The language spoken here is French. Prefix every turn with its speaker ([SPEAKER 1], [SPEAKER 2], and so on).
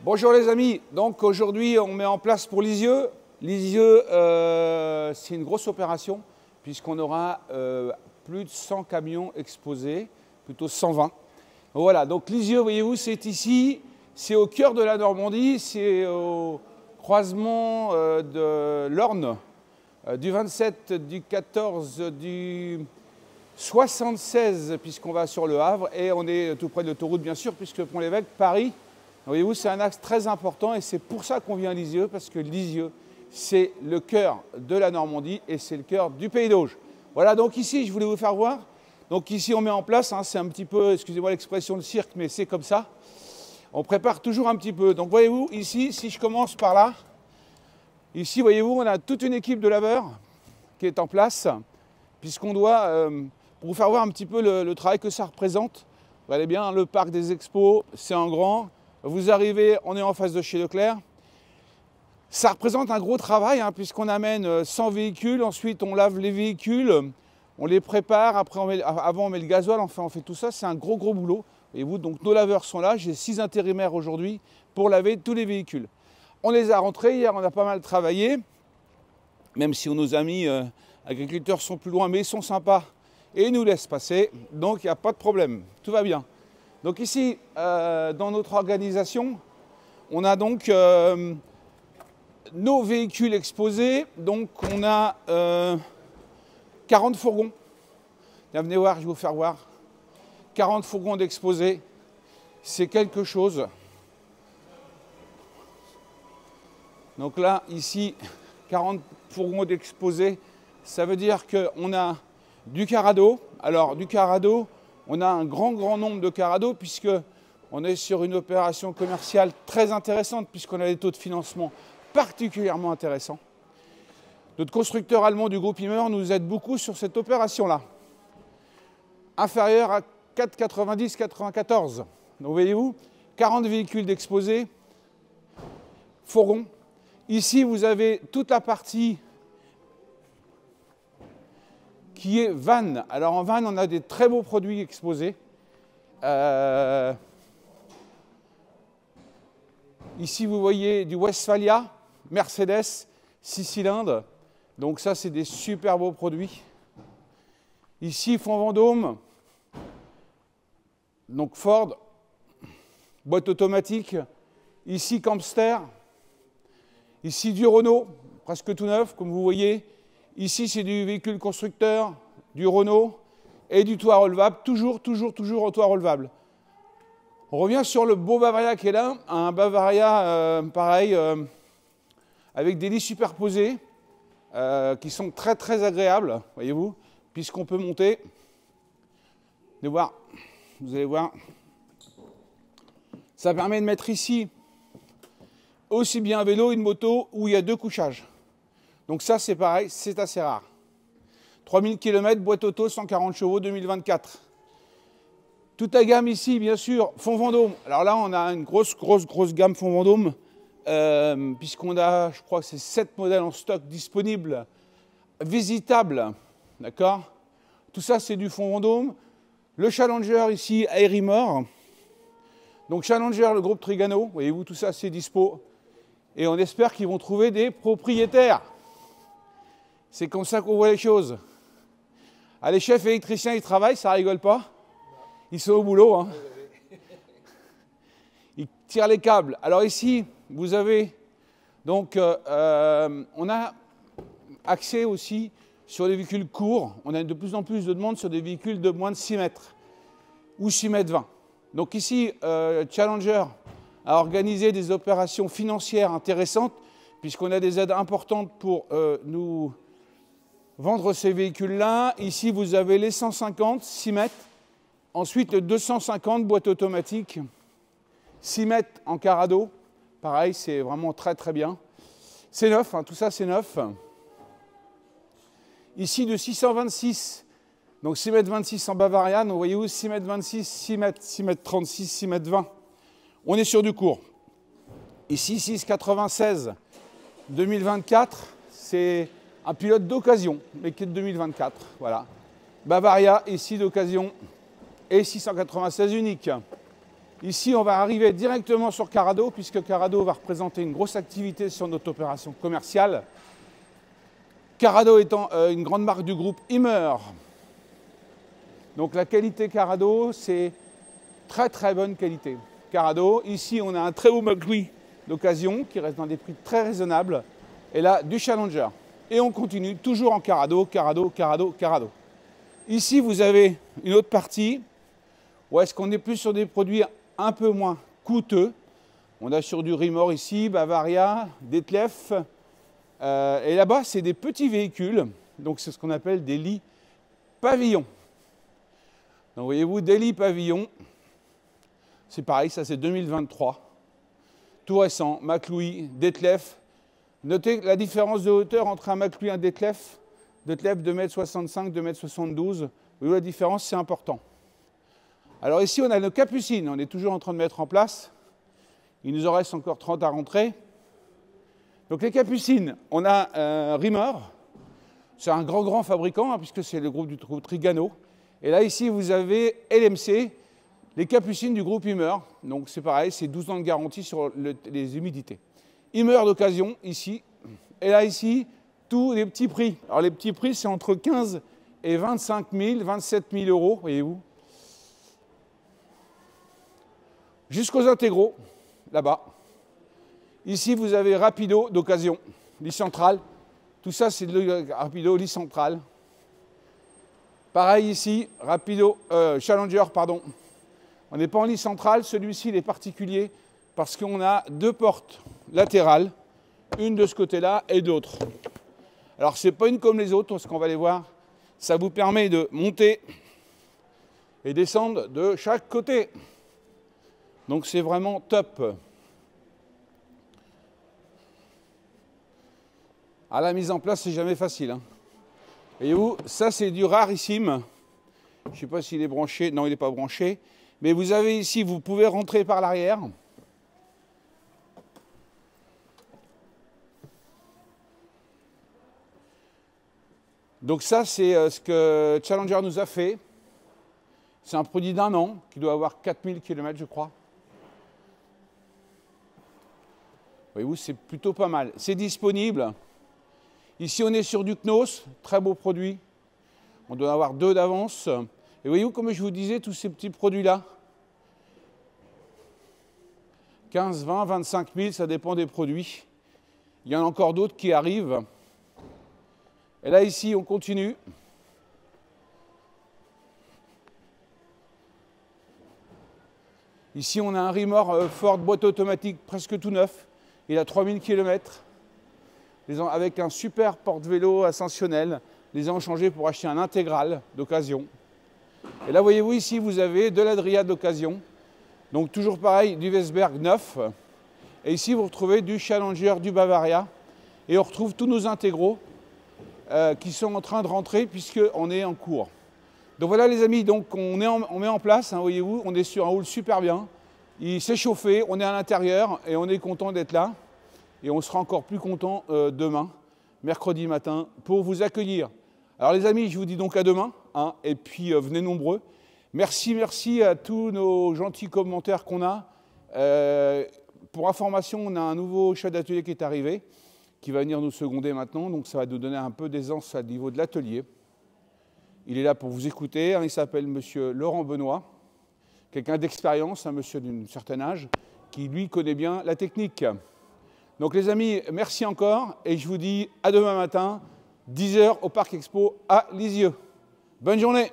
[SPEAKER 1] Bonjour les amis, donc aujourd'hui on met en place pour Lisieux. Lisieux, c'est une grosse opération puisqu'on aura plus de 100 camions exposés, plutôt 120. Voilà, donc Lisieux, voyez-vous, c'est ici, c'est au cœur de la Normandie, c'est au croisement de l'Orne, du 27, du 14, du 76, puisqu'on va sur le Havre, et on est tout près de l'autoroute bien sûr, puisque Pont-l'Évêque, Paris. Voyez-vous, c'est un axe très important et c'est pour ça qu'on vient à Lisieux, parce que Lisieux, c'est le cœur de la Normandie et c'est le cœur du Pays d'Auge. Voilà, donc ici, je voulais vous faire voir. Donc ici, on met en place, hein, c'est un petit peu, excusez-moi l'expression de cirque, mais c'est comme ça. On prépare toujours un petit peu. Donc voyez-vous, ici, si je commence par là, ici, voyez-vous, on a toute une équipe de laveurs qui est en place, puisqu'on doit, pour vous faire voir un petit peu le travail que ça représente. Regardez bien, le parc des expos, c'est en grand. Vous arrivez, on est en face de chez Leclerc. Ça représente un gros travail, hein, puisqu'on amène 100 véhicules, ensuite on lave les véhicules, on les prépare, après avant on met le gasoil, enfin on fait tout ça, c'est un gros boulot. Et vous, donc nos laveurs sont là, j'ai 6 intérimaires aujourd'hui pour laver tous les véhicules. On les a rentrés, hier on a pas mal travaillé, même si nos amis agriculteurs sont plus loin, mais ils sont sympas et ils nous laissent passer, donc il n'y a pas de problème, tout va bien. Donc ici, dans notre organisation, on a donc nos véhicules exposés. Donc on a 40 fourgons. Là, venez voir, je vais vous faire voir. 40 fourgons d'exposés, c'est quelque chose. Donc là, ici, 40 fourgons d'exposés, ça veut dire qu'on a du carado. Alors du carado, on a un grand nombre de carados puisqu'on est sur une opération commerciale très intéressante puisqu'on a des taux de financement particulièrement intéressants. Notre constructeur allemand du groupe Immer nous aide beaucoup sur cette opération-là. Inférieur à 4,90-94. Donc voyez-vous, 40 véhicules d'exposés, fourgons. Ici, vous avez toute la partie qui est van. Alors en van, on a des très beaux produits exposés. Ici, vous voyez du Westphalia, Mercedes, 6 cylindres. Donc ça, c'est des super beaux produits. Ici, Fonds Vendôme, donc Ford, boîte automatique. Ici, Campster. Ici, du Renault, presque tout neuf, comme vous voyez. Ici, c'est du véhicule constructeur, du Renault et du toit relevable, toujours au toit relevable. On revient sur le beau Bavaria qui est là, un Bavaria pareil, avec des lits superposés qui sont très agréables, voyez-vous, puisqu'on peut monter. Vous allez voir. Ça permet de mettre ici aussi bien un vélo, une moto, où il y a 2 couchages. Donc ça, c'est pareil, c'est assez rare. 3000 km, boîte auto, 140 chevaux, 2024. Toute la gamme ici, bien sûr, Fonds Vendôme. Alors là, on a une grosse gamme Fonds Vendôme, puisqu'on a, je crois que c'est 7 modèles en stock disponibles, visitables. D'accord? Tout ça, c'est du Fonds Vendôme. Le Challenger ici, Airimor. Donc Challenger, le groupe Trigano. Voyez-vous, tout ça, c'est dispo. Et on espère qu'ils vont trouver des propriétaires. C'est comme ça qu'on voit les choses. Ah, les chefs électriciens, ils travaillent, ça rigole pas. Ils sont au boulot. Hein. Ils tirent les câbles. Alors ici, vous avez donc, on a accès aussi sur des véhicules courts. On a de plus en plus de demandes sur des véhicules de moins de 6 mètres ou 6 mètres 20. Donc ici, Challenger a organisé des opérations financières intéressantes puisqu'on a des aides importantes pour nous vendre ces véhicules-là. Ici, vous avez les 150, 6 mètres. Ensuite, le 250, boîte automatique, 6 mètres en carado. Pareil, c'est vraiment très bien. C'est neuf, hein, tout ça, c'est neuf. Ici, de 626, donc 6 mètres 26 en Bavaria. Donc, voyez-vous, 6 mètres 26, 6 mètres 36, 6 mètres 20. On est sur du court. Ici, 696, 2024, c'est un pilote d'occasion, mais qui est de 2024, voilà. Bavaria, ici d'occasion, et 696 unique. Ici, on va arriver directement sur Carado, puisque Carado va représenter une grosse activité sur notre opération commerciale. Carado étant une grande marque du groupe Immer. Donc la qualité Carado, c'est très très bonne qualité. Carado, ici on a un très beau McLuhan d'occasion qui reste dans des prix très raisonnables. Et là, du Challenger. Et on continue toujours en Carado, Carado, Carado, Carado. Ici, vous avez une autre partie où est-ce qu'on est plus sur des produits un peu moins coûteux. On a sur du Rimor ici, Bavaria, Detlef. Et là-bas, c'est des petits véhicules. Donc, c'est ce qu'on appelle des lits pavillons. Donc, voyez-vous, des lits pavillons. C'est pareil, ça c'est 2023. Tout récent, McLuhan, Detlef. Notez la différence de hauteur entre un McLuhan et un Detlef. Detlef 2,65 m, 2,72 m. Vous voyez la différence, c'est important. Alors ici, on a nos capucines. On est toujours en train de mettre en place. Il nous en reste encore 30 à rentrer. Donc les capucines, on a Rimmer. C'est un grand fabricant, hein, puisque c'est le groupe du groupe Trigano. Et là, ici, vous avez LMC, les capucines du groupe Immer. Donc c'est pareil, c'est 12 ans de garantie sur les humidités. Immer d'occasion, ici. Et là, ici, tous les petits prix. Alors les petits prix, c'est entre 15 et 25 000, 27 000 euros, voyez-vous. Jusqu'aux intégraux, là-bas. Ici, vous avez Rapido d'occasion, lit central. Tout ça, c'est le Rapido, lit central. Pareil ici, Rapido, Challenger, pardon. On n'est pas en lit central, celui-ci, il est particulier parce qu'on a deux portes latérales, une de ce côté-là et d'autre. Alors, ce n'est pas une comme les autres, parce qu'on va les voir. Ça vous permet de monter et descendre de chaque côté. Donc, c'est vraiment top. À la mise en place, c'est jamais facile. Hein. Voyez-vous, ça, c'est du rarissime. Je ne sais pas s'il est branché. Non, il n'est pas branché. Mais vous avez ici, vous pouvez rentrer par l'arrière. Donc ça, c'est ce que Challenger nous a fait. C'est un produit d'1 an, qui doit avoir 4000 km, je crois. Voyez-vous, c'est plutôt pas mal. C'est disponible. Ici, on est sur du Knos, très beau produit. On doit avoir 2 d'avance. Et voyez-vous, comme je vous disais, tous ces petits produits-là, 15, 20, 25 000, ça dépend des produits. Il y en a encore d'autres qui arrivent. Et là, ici, on continue. Ici, on a un Rimor Ford boîte automatique presque tout neuf. Il a 3000 km. Avec un super porte-vélo ascensionnel. Les ont changés pour acheter un intégral d'occasion. Et là, voyez-vous, ici, vous avez de l'Adria d'occasion. Donc, toujours pareil, du Vesberg neuf. Et ici, vous retrouvez du Challenger, du Bavaria. Et on retrouve tous nos intégraux qui sont en train de rentrer puisqu'on est en cours. Donc voilà les amis, donc on met en place, hein, voyez-vous, on est sur un hall super bien. Il s'est chauffé, on est à l'intérieur et on est content d'être là. Et on sera encore plus content demain, mercredi matin, pour vous accueillir. Alors les amis, je vous dis donc à demain, hein, et puis venez nombreux. Merci à tous nos gentils commentaires qu'on a. Pour information, on a un nouveau chef d'atelier qui est arrivé, qui va venir nous seconder maintenant, donc ça va nous donner un peu d'aisance au niveau de l'atelier. Il est là pour vous écouter, hein, il s'appelle monsieur Laurent Benoît, quelqu'un d'expérience, un monsieur d'un certain âge, qui lui connaît bien la technique. Donc les amis, merci encore, et je vous dis à demain matin, 10 h au Parc Expo à Lisieux. Bonne journée!